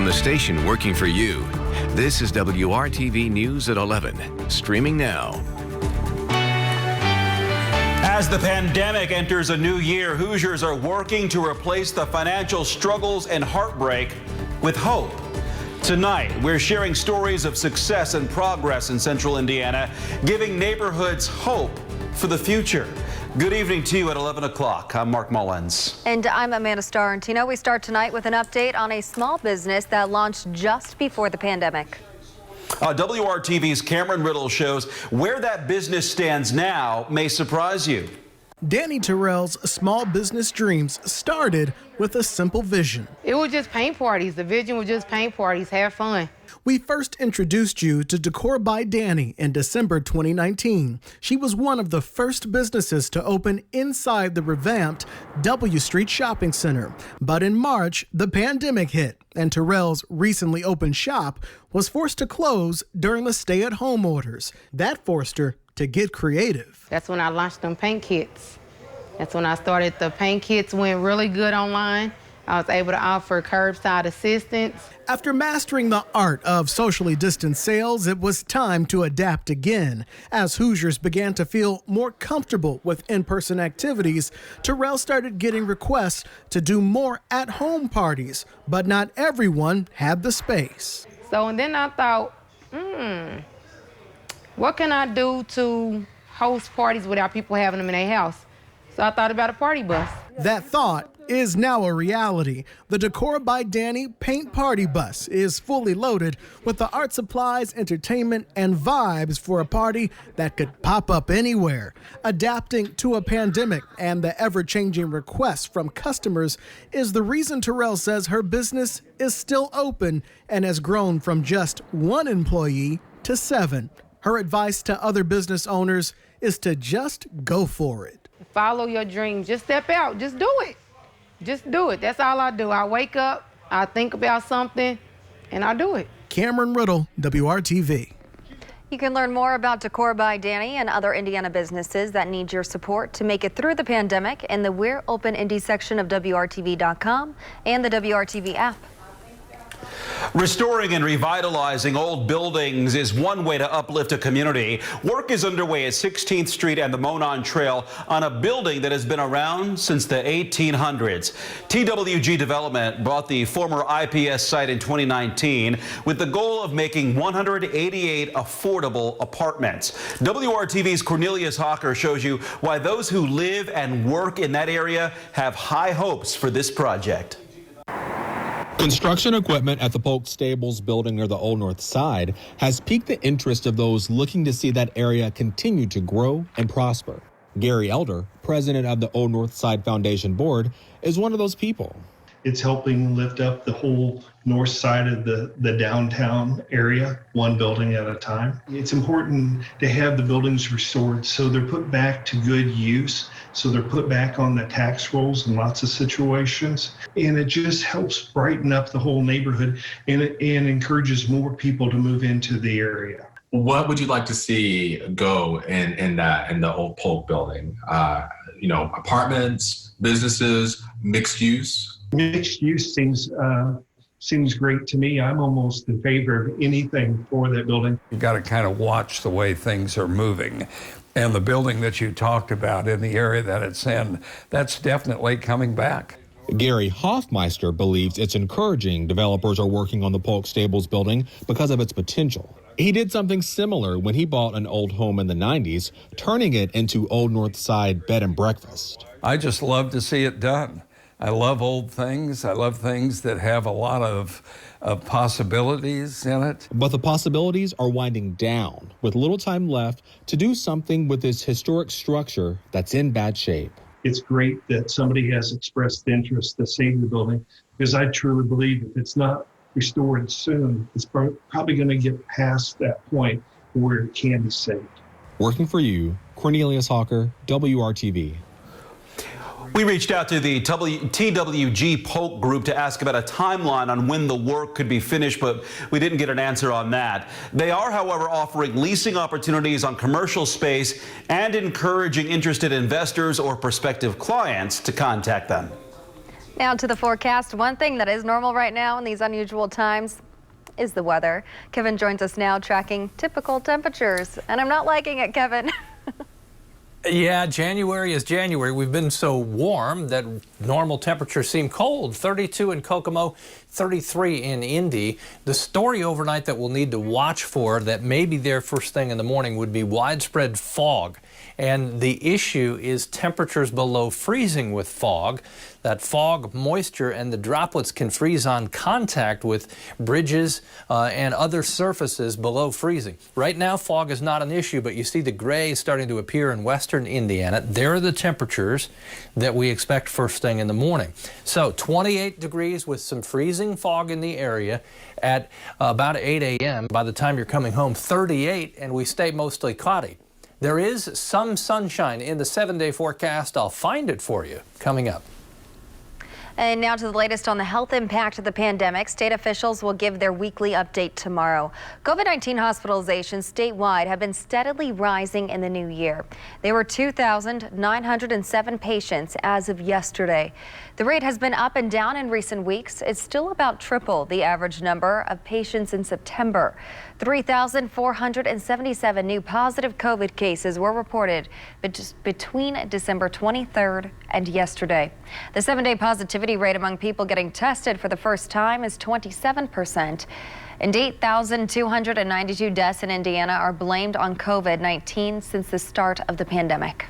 the station working for you. This is WRTV News at 11, streaming now. As the pandemic enters a new year, Hoosiers are working to replace the financial struggles and heartbreak with hope. Tonight, we're sharing stories of success and progress in Central Indiana, giving neighborhoods hope for the future. Good evening to you at 11 o'clock. I'm Mark Mullins. And I'm Amanda Starrentino. We start tonight with an update on a small business that launched just before the pandemic. WRTV's Cameron Riddle shows where that business stands now may surprise you. Danny Terrell's small business dreams started with a simple vision. It was just paint parties. The vision was just paint parties, have fun. We first introduced you to Decor by Danny in December 2019. She was one of the first businesses to open inside the revamped W Street Shopping Center. But in March, the pandemic hit, and Terrell's recently opened shop was forced to close during the stay-at-home orders. That forced her to get creative. That's when I launched them paint kits. That's when I started. The paint kits went really good online. I was able to offer curbside assistance. After mastering the art of socially distanced sales, it was time to adapt again. As Hoosiers began to feel more comfortable with in-person activities, Terrell started getting requests to do more at-home parties, but not everyone had the space. So, and then I thought, what can I do to host parties without people having them in their house? So I thought about a party bus. That thought is now a reality. The Decor by Danny Paint Party Bus is fully loaded with the art supplies, entertainment, and vibes for a party that could pop up anywhere. Adapting to a pandemic and the ever-changing requests from customers is the reason Terrell says her business is still open and has grown from just one employee to 7. Her advice to other business owners is to just go for it. Follow your dreams. Just step out. Just do it. Just do it. That's all I do. I wake up, I think about something, and I do it. Cameron Riddle, WRTV. You can learn more about Decor by Danny and other Indiana businesses that need your support to make it through the pandemic in the We're Open Indy section of WRTV.com and the WRTV app. Restoring and revitalizing old buildings is one way to uplift a community. Work is underway at 16th Street and the Monon Trail on a building that has been around since the 1800s. TWG Development bought the former IPS site in 2019 with the goal of making 188 affordable apartments. WRTV's Cornelius Hawker shows you why those who live and work in that area have high hopes for this project. Construction equipment at the Polk Stables building near the Old North Side has piqued the interest of those looking to see that area continue to grow and prosper. Gary Elder, president of the Old North Side Foundation Board, is one of those people. It's helping lift up the whole north side of the downtown area, one building at a time. It's important to have the buildings restored so they're put back to good use, so they're put back on the tax rolls in lots of situations. And it just helps brighten up the whole neighborhood and encourages more people to move into the area. What would you like to see go in the old Polk building? Apartments, businesses, mixed use? Mixed use seems great to me. I'm almost in favor of anything for that building. You got to kind of watch the way things are moving. And the building that you talked about in the area that it's in, that's definitely coming back. Gary Hoffmeister believes it's encouraging developers are working on the Polk Stables building because of its potential. He did something similar when he bought an old home in the 90s, turning it into Old North Side Bed and Breakfast. I just love to see it done. I love old things. I love things that have a lot of possibilities in it. But the possibilities are winding down, with little time left to do something with this historic structure that's in bad shape. It's great that somebody has expressed interest to save the building, because I truly believe if it's not restored soon, it's probably going to get past that point where it can be saved. Working for you, Cornelius Hawker, WRTV. We reached out to the TWG Polk group to ask about a timeline on when the work could be finished, but we didn't get an answer on that. They are, however, offering leasing opportunities on commercial space and encouraging interested investors or prospective clients to contact them. Now to the forecast. One thing that is normal right now in these unusual times is the weather. Kevin joins us now tracking typical temperatures. And I'm not liking it, Kevin. Yeah, January is January. We've been so warm that normal temperatures seem cold. 32 in Kokomo, 33 in Indy. The story overnight that we'll need to watch for that may be there first thing in the morning would be widespread fog. And the issue is temperatures below freezing with fog. That fog, moisture, and the droplets can freeze on contact with bridges and other surfaces below freezing. Right now, fog is not an issue, but you see the gray starting to appear in western Indiana. There are the temperatures that we expect first thing in the morning. So 28 degrees with some freezing fog in the area at about 8 a.m. By the time you're coming home, 38, and we stay mostly cloudy. There is some sunshine in the 7-day forecast. I'll find it for you coming up. And now to the latest on the health impact of the pandemic. State officials will give their weekly update tomorrow. COVID-19 hospitalizations statewide have been steadily rising in the new year. There were 2,907 patients as of yesterday. The rate has been up and down in recent weeks. It's still about triple the average number of patients in September. 3,477 new positive COVID cases were reported between December 23rd and yesterday. The 7-day positivity rate among people getting tested for the first time is 27%. And 8,292 deaths in Indiana are blamed on COVID-19 since the start of the pandemic.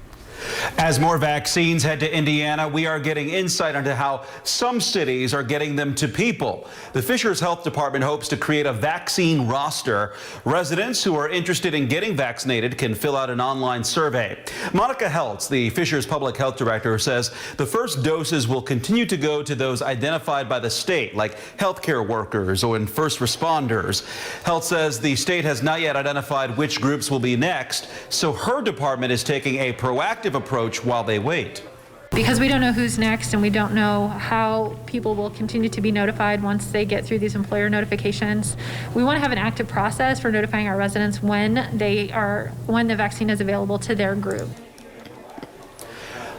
As more vaccines head to Indiana, we are getting insight into how some cities are getting them to people. The Fishers Health Department hopes to create a vaccine roster. Residents who are interested in getting vaccinated can fill out an online survey. Monica Heltz, the Fishers Public Health Director, says the first doses will continue to go to those identified by the state, like healthcare workers or first responders. Heltz says the state has not yet identified which groups will be next, so her department is taking a proactive approach while they wait. Because we don't know who's next and we don't know how people will continue to be notified once they get through these employer notifications, we want to have an active process for notifying our residents when the vaccine is available to their group.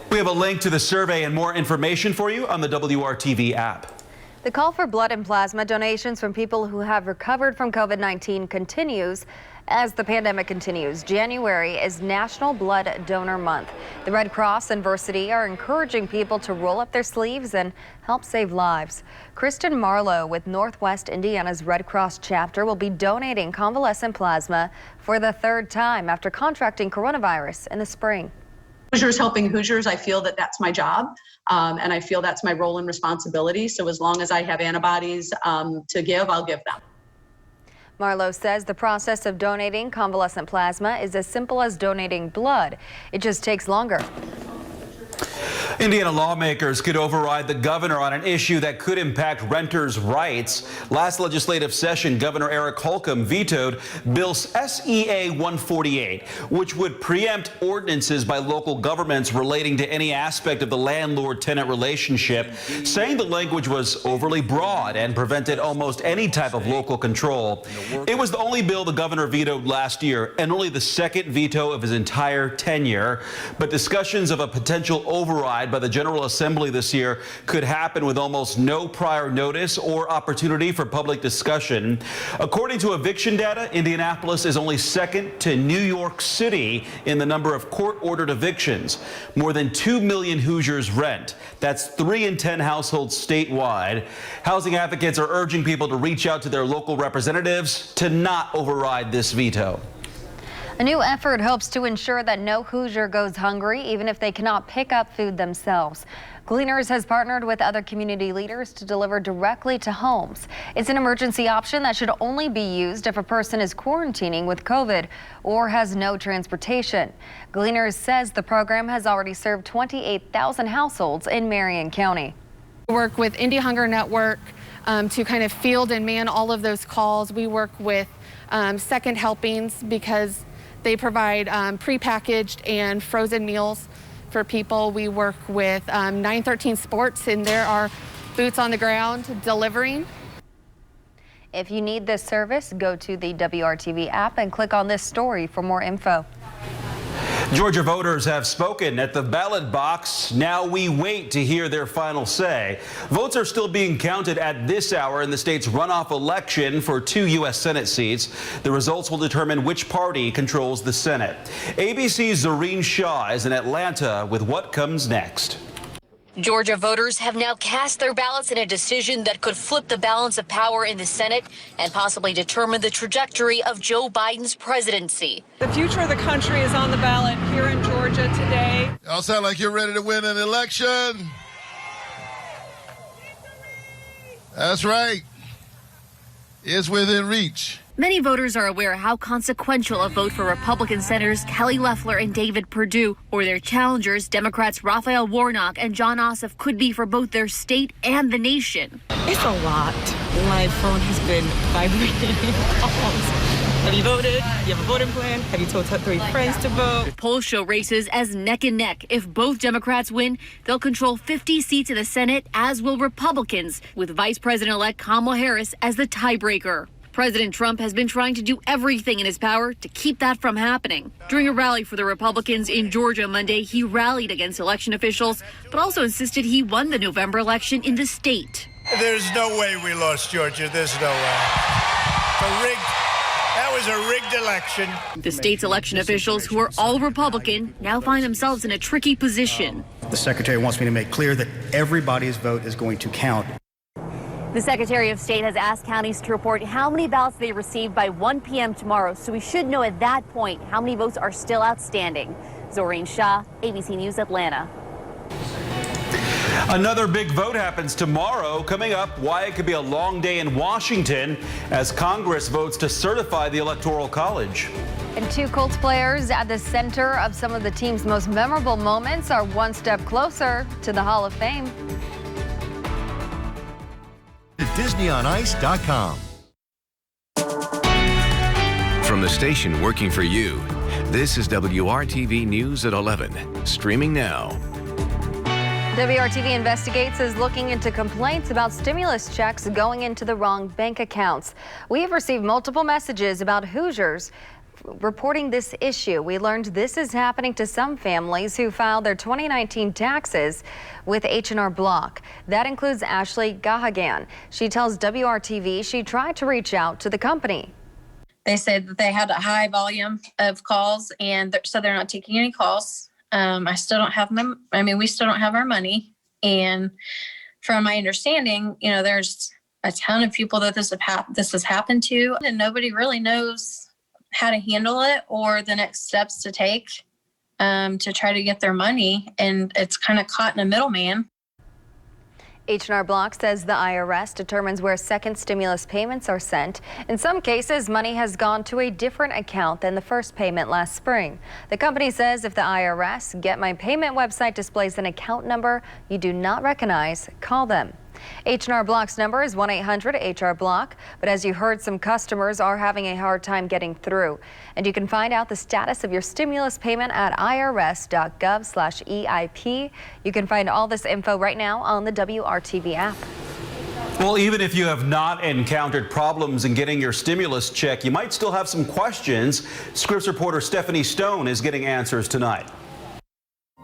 We have a link to the survey and more information for you on the WRTV app. The call for blood and plasma donations from people who have recovered from COVID-19 continues as the pandemic continues. January is National Blood Donor Month. The Red Cross and Versity are encouraging people to roll up their sleeves and help save lives. Kristen Marlowe with Northwest Indiana's Red Cross chapter will be donating convalescent plasma for the third time after contracting coronavirus in the spring. Hoosiers helping Hoosiers, I feel that that's my job, and I feel that's my role and responsibility. So as long as I have antibodies to give, I'll give them. Marlowe says the process of donating convalescent plasma is as simple as donating blood. It just takes longer. Indiana lawmakers could override the governor on an issue that could impact renters' rights. Last legislative session, Governor Eric Holcomb vetoed Bill SEA 148, which would preempt ordinances by local governments relating to any aspect of the landlord-tenant relationship, saying the language was overly broad and prevented almost any type of local control. It was the only bill the governor vetoed last year and only the second veto of his entire tenure. But discussions of a potential override by the General Assembly this year could happen with almost no prior notice or opportunity for public discussion. According to eviction data, Indianapolis is only second to New York City in the number of court-ordered evictions. More than 2 million Hoosiers rent. That's 3 in 10 households statewide. Housing advocates are urging people to reach out to their local representatives to not override this veto. A new effort hopes to ensure that no Hoosier goes hungry, even if they cannot pick up food themselves. Gleaners has partnered with other community leaders to deliver directly to homes. It's an emergency option that should only be used if a person is quarantining with COVID or has no transportation. Gleaners says the program has already served 28,000 households in Marion County. We work with Indie Hunger Network to kind of field and man all of those calls. We work with Second Helpings because they provide prepackaged and frozen meals for people. We work with 913 Sports, and there are boots on the ground delivering. If you need this service, go to the WRTV app and click on this story for more info. Georgia voters have spoken at the ballot box. Now we wait to hear their final say. Votes are still being counted at this hour in the state's runoff election for 2 U.S. Senate seats. The results will determine which party controls the Senate. ABC's Zareen Shaw is in Atlanta with what comes next. Georgia voters have now cast their ballots in a decision that could flip the balance of power in the Senate and possibly determine the trajectory of Joe Biden's presidency. The future of the country is on the ballot here in Georgia today. Y'all sound like you're ready to win an election. That's right. It's within reach. Many voters are aware how consequential a vote for Republican Senators Kelly Loeffler and David Perdue or their challengers, Democrats Raphael Warnock and John Ossoff, could be for both their state and the nation. It's a lot. My phone has been vibrating. Have you voted? You have a voting plan? Have you told 3 friends to vote? Polls show races as neck and neck. If both Democrats win, they'll control 50 seats in the Senate, as will Republicans, with Vice President-elect Kamala Harris as the tiebreaker. President Trump has been trying to do everything in his power to keep that from happening. During a rally for the Republicans in Georgia Monday, he rallied against election officials, but also insisted he won the November election in the state. There's no way we lost Georgia. There's no way. That was a rigged election. The state's election officials, who are all Republican, now find themselves in a tricky position. The secretary wants me to make clear that everybody's vote is going to count. The Secretary of State has asked counties to report how many ballots they received by 1 p.m. tomorrow, so we should know at that point how many votes are still outstanding. Zoreen Shah, ABC News, Atlanta. Another big vote happens tomorrow. Coming up, why it could be a long day in Washington as Congress votes to certify the Electoral College. And 2 Colts players at the center of some of the team's most memorable moments are one step closer to the Hall of Fame. DisneyOnIce.com. From the station working for you, this is WRTV News at 11, streaming now. WRTV Investigates is looking into complaints about stimulus checks going into the wrong bank accounts. We have received multiple messages about Hoosiers reporting this issue. We learned this is happening to some families who filed their 2019 taxes with H&R Block. That includes Ashley Gahagan. She tells WRTV she tried to reach out to the company. They said that they had a high volume of calls, and so they're not taking any calls. I still don't have we still don't have our money. And from my understanding, there's a ton of people that this has happened to, and nobody really knows how to handle it or the next steps to take to try to get their money. And it's kind of caught in a middleman. H&R Block says the IRS determines where second stimulus payments are sent. In some cases, money has gone to a different account than the first payment last spring. The company says if the IRS Get My Payment website displays an account number you do not recognize, call them. H&R Block's number is 1-800-HR-BLOCK, but as you heard, some customers are having a hard time getting through. And you can find out the status of your stimulus payment at irs.gov/EIP. You can find all this info right now on the WRTV app. Well, even if you have not encountered problems in getting your stimulus check, you might still have some questions. Scripps reporter Stephanie Stone is getting answers tonight.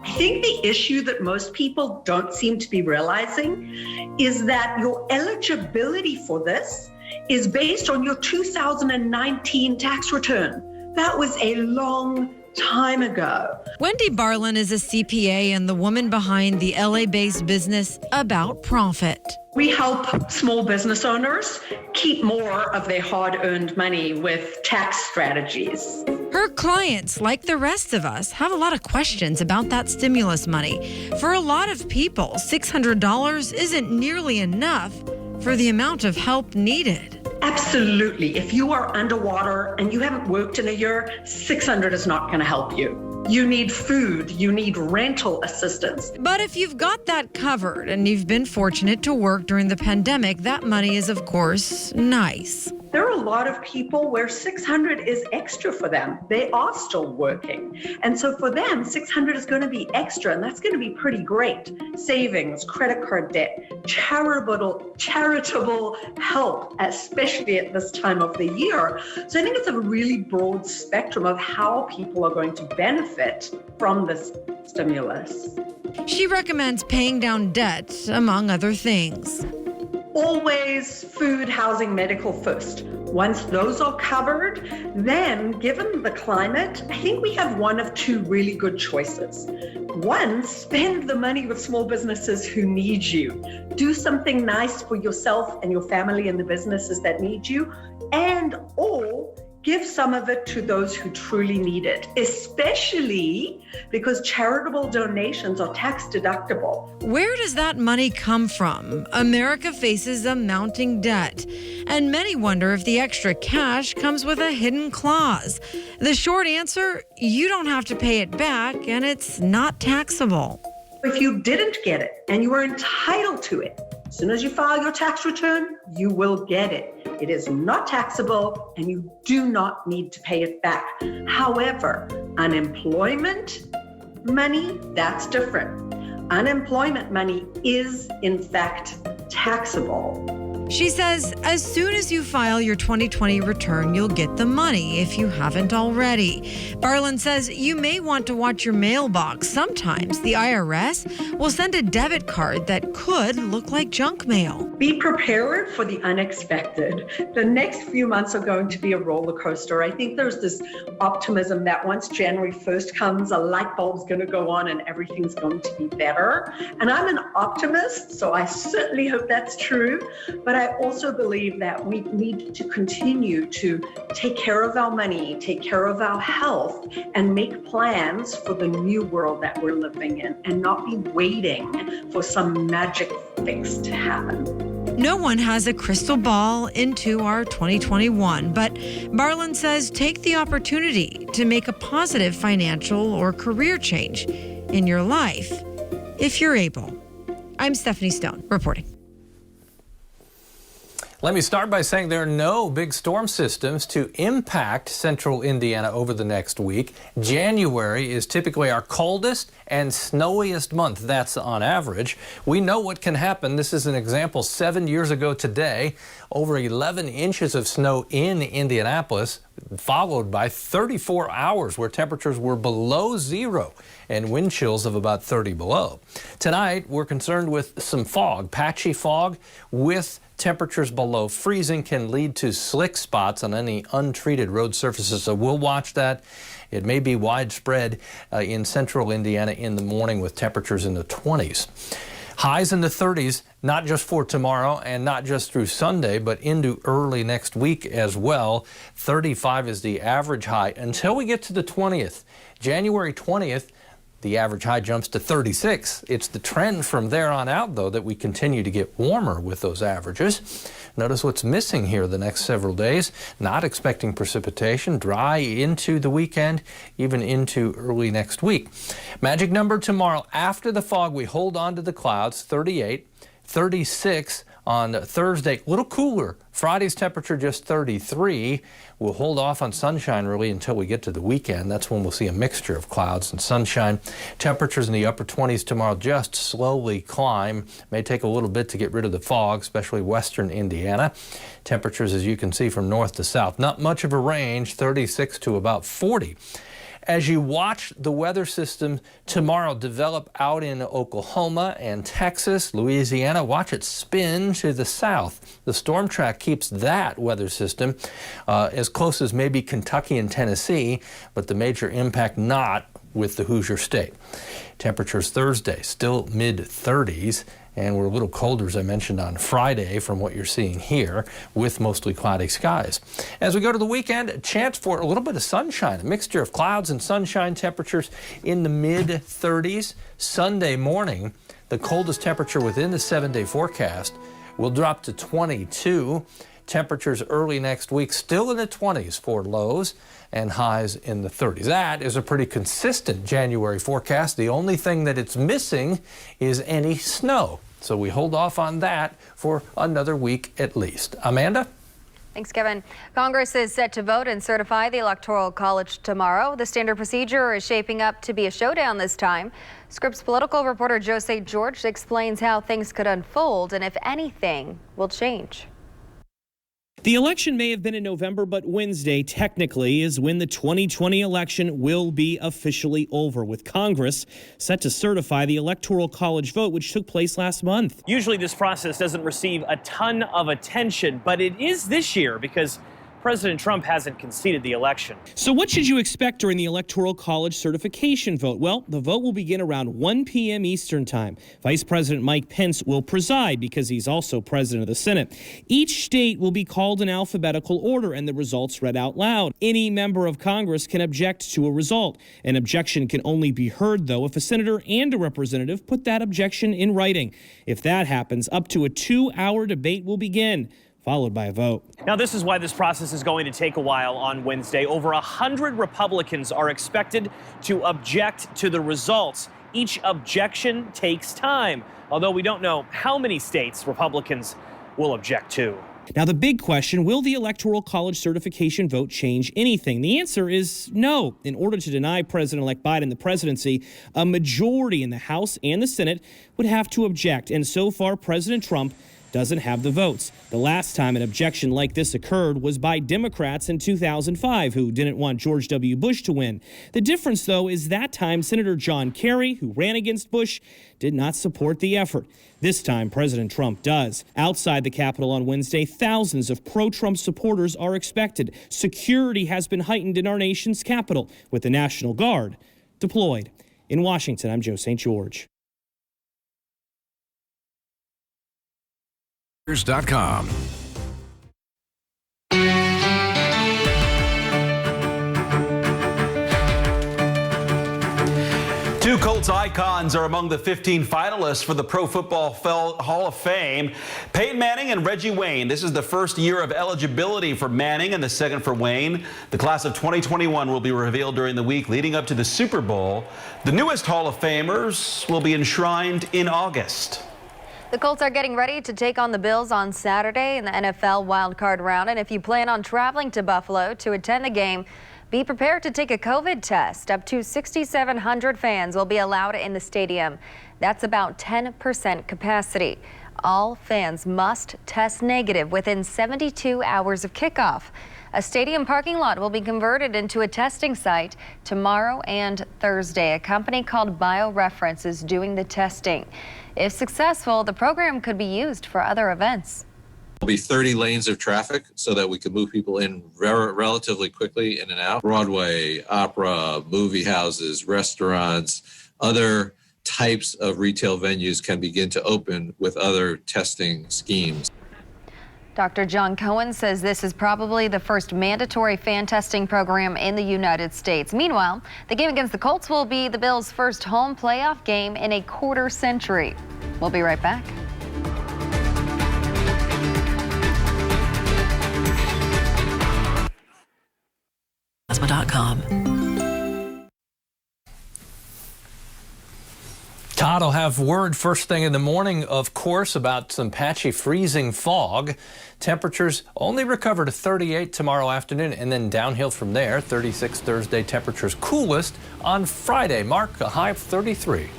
I think the issue that most people don't seem to be realizing is that your eligibility for this is based on your 2019 tax return. That was a long time ago. Wendy Barlin is a CPA and the woman behind the LA-based business About Profit. We help small business owners keep more of their hard-earned money with tax strategies. Her clients, like the rest of us, have a lot of questions about that stimulus money. For a lot of people, $600 isn't nearly enough for the amount of help needed. Absolutely. If you are underwater and you haven't worked in a year, $600 is not going to help you. You need food, you need rental assistance. But if you've got that covered and you've been fortunate to work during the pandemic, that money is, of course, nice. There are a lot of people where 600 is extra for them. They are still working. And so for them, 600 is going to be extra, and that's going to be pretty great. Savings, credit card debt, charitable help, especially at this time of the year. So I think it's a really broad spectrum of how people are going to benefit from this stimulus. She recommends paying down debt, among other things. Always food, housing, medical first. Once those are covered, then given the climate, I think we have one of two really good choices. One, spend the money with small businesses who need you. Do something nice for yourself and your family and the businesses that need you, or give some of it to those who truly need it, especially because charitable donations are tax deductible. Where does that money come from? America faces a mounting debt, and many wonder if the extra cash comes with a hidden clause. The short answer, you don't have to pay it back, and it's not taxable. If you didn't get it and you were entitled to it, as soon as you file your tax return, you will get it. It is not taxable and you do not need to pay it back. However, unemployment money, that's different. Unemployment money is, in fact, taxable. She says as soon as you file your 2020 return, you'll get the money if you haven't already. Barlin says you may want to watch your mailbox. Sometimes the IRS will send a debit card that could look like junk mail. Be prepared for the unexpected. The next few months are going to be a roller coaster. I think there's this optimism that once January 1st comes, a light bulb's going to go on and everything's going to be better. And I'm an optimist, so I certainly hope that's true. But I also believe that we need to continue to take care of our money, take care of our health, and make plans for the new world that we're living in and not be waiting for some magic fix to happen. No one has a crystal ball into our 2021, but Barlin says take the opportunity to make a positive financial or career change in your life if you're able. I'm Stephanie Stone reporting. Let me start by saying there are no big storm systems to impact central Indiana over the next week. January is typically our coldest and snowiest month. That's on average. We know what can happen. This is an example. 7 years ago today, over 11 inches of snow in Indianapolis, followed by 34 hours where temperatures were below zero and wind chills of about 30 below. Tonight, we're concerned with some fog, patchy fog with temperatures below freezing can lead to slick spots on any untreated road surfaces, so we'll watch that. It may be widespread in central Indiana in the morning with temperatures in the 20s. Highs in the 30s, not just for tomorrow and not just through Sunday, but into early next week as well. 35 is the average high until we get to the 20th. January 20th, the average high jumps to 36. It's the trend from there on out, though, that we continue to get warmer with those averages. Notice what's missing here the next several days. Not expecting precipitation, dry into the weekend, even into early next week. Magic number tomorrow after the fog, we hold on to the clouds, 38, 36 on Thursday, a little cooler. Friday's temperature just 33. We'll hold off on sunshine really until we get to the weekend. That's when we'll see a mixture of clouds and sunshine. Temperatures in the upper 20s tomorrow just slowly climb. May take a little bit to get rid of the fog, especially western Indiana. Temperatures, as you can see, from north to south. Not much of a range, 36 to about 40. As you watch the weather system tomorrow develop out in Oklahoma and Texas, Louisiana, watch it spin to the south. The storm track keeps that weather system as close as maybe Kentucky and Tennessee, but the major impact not with the Hoosier State. Temperatures Thursday, still mid-30s. And we're a little colder, as I mentioned, on Friday from what you're seeing here with mostly cloudy skies. As we go to the weekend, a chance for a little bit of sunshine, a mixture of clouds and sunshine, temperatures in the mid-30s. Sunday morning, the coldest temperature within the 7-day forecast will drop to 22. Temperatures early next week still in the 20s for lows and highs in the 30s. That is a pretty consistent January forecast. The only thing that it's missing is any snow. So we hold off on that for another week at least. Amanda? Thanks, Kevin. Congress is set to vote and certify the Electoral College tomorrow. The standard procedure is shaping up to be a showdown this time. Scripps political reporter Joe St. George explains how things could unfold and if anything will change. The election may have been in November, but Wednesday technically is when the 2020 election will be officially over, with Congress set to certify the Electoral College vote, which took place last month. Usually this process doesn't receive a ton of attention, but it is this year because President Trump hasn't conceded the election. So what should you expect during the Electoral College certification vote? Well, the vote will begin around 1 p.m. Eastern time. Vice President Mike Pence will preside because he's also president of the Senate. Each state will be called in alphabetical order and the results read out loud. Any member of Congress can object to a result. An objection can only be heard, though, if a senator and a representative put that objection in writing. If that happens, up to a 2-hour debate will begin, followed by a vote. Now, this is why this process is going to take a while on Wednesday. Over 100 Republicans are expected to object to the results. Each objection takes time, although we don't know how many states Republicans will object to. Now, the big question, will the Electoral College certification vote change anything? The answer is no. In order to deny President-elect Biden the presidency, a majority in the House and the Senate would have to object. And so far, President Trump doesn't have the votes. The last time an objection like this occurred was by Democrats in 2005, who didn't want George W. Bush to win. The difference, though, is that time Senator John Kerry, who ran against Bush, did not support the effort. This time, President Trump does. Outside the Capitol on Wednesday, thousands of pro-Trump supporters are expected. Security has been heightened in our nation's capital, with the National Guard deployed. In Washington, I'm Joe St. George. .com. Two Colts icons are among the 15 finalists for the Pro Football Hall of Fame. Peyton Manning and Reggie Wayne. This is the first year of eligibility for Manning and the second for Wayne. The class of 2021 will be revealed during the week leading up to the Super Bowl. The newest Hall of Famers will be enshrined in August. The Colts are getting ready to take on the Bills on Saturday in the NFL wildcard round. And if you plan on traveling to Buffalo to attend the game, be prepared to take a COVID test. Up to 6,700 fans will be allowed in the stadium. That's about 10% capacity. All fans must test negative within 72 hours of kickoff. A stadium parking lot will be converted into a testing site tomorrow and Thursday. A company called BioReference is doing the testing. If successful, the program could be used for other events. There'll be 30 lanes of traffic so that we can move people in relatively quickly in and out. Broadway, opera, movie houses, restaurants, other types of retail venues can begin to open with other testing schemes. Dr. John Cohen says this is probably the first mandatory fan testing program in the United States. Meanwhile, the game against the Colts will be the Bills' first home playoff game in a quarter century. We'll be right back. Todd will have word first thing in the morning, of course, about some patchy freezing fog. Temperatures only recover to 38 tomorrow afternoon and then downhill from there. 36 Thursday, temperatures coolest on Friday. Mark, a high of 33.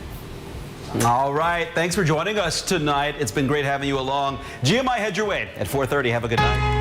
All right. Thanks for joining us tonight. It's been great having you along. GMI Head Your Way at 4:30. Have a good night.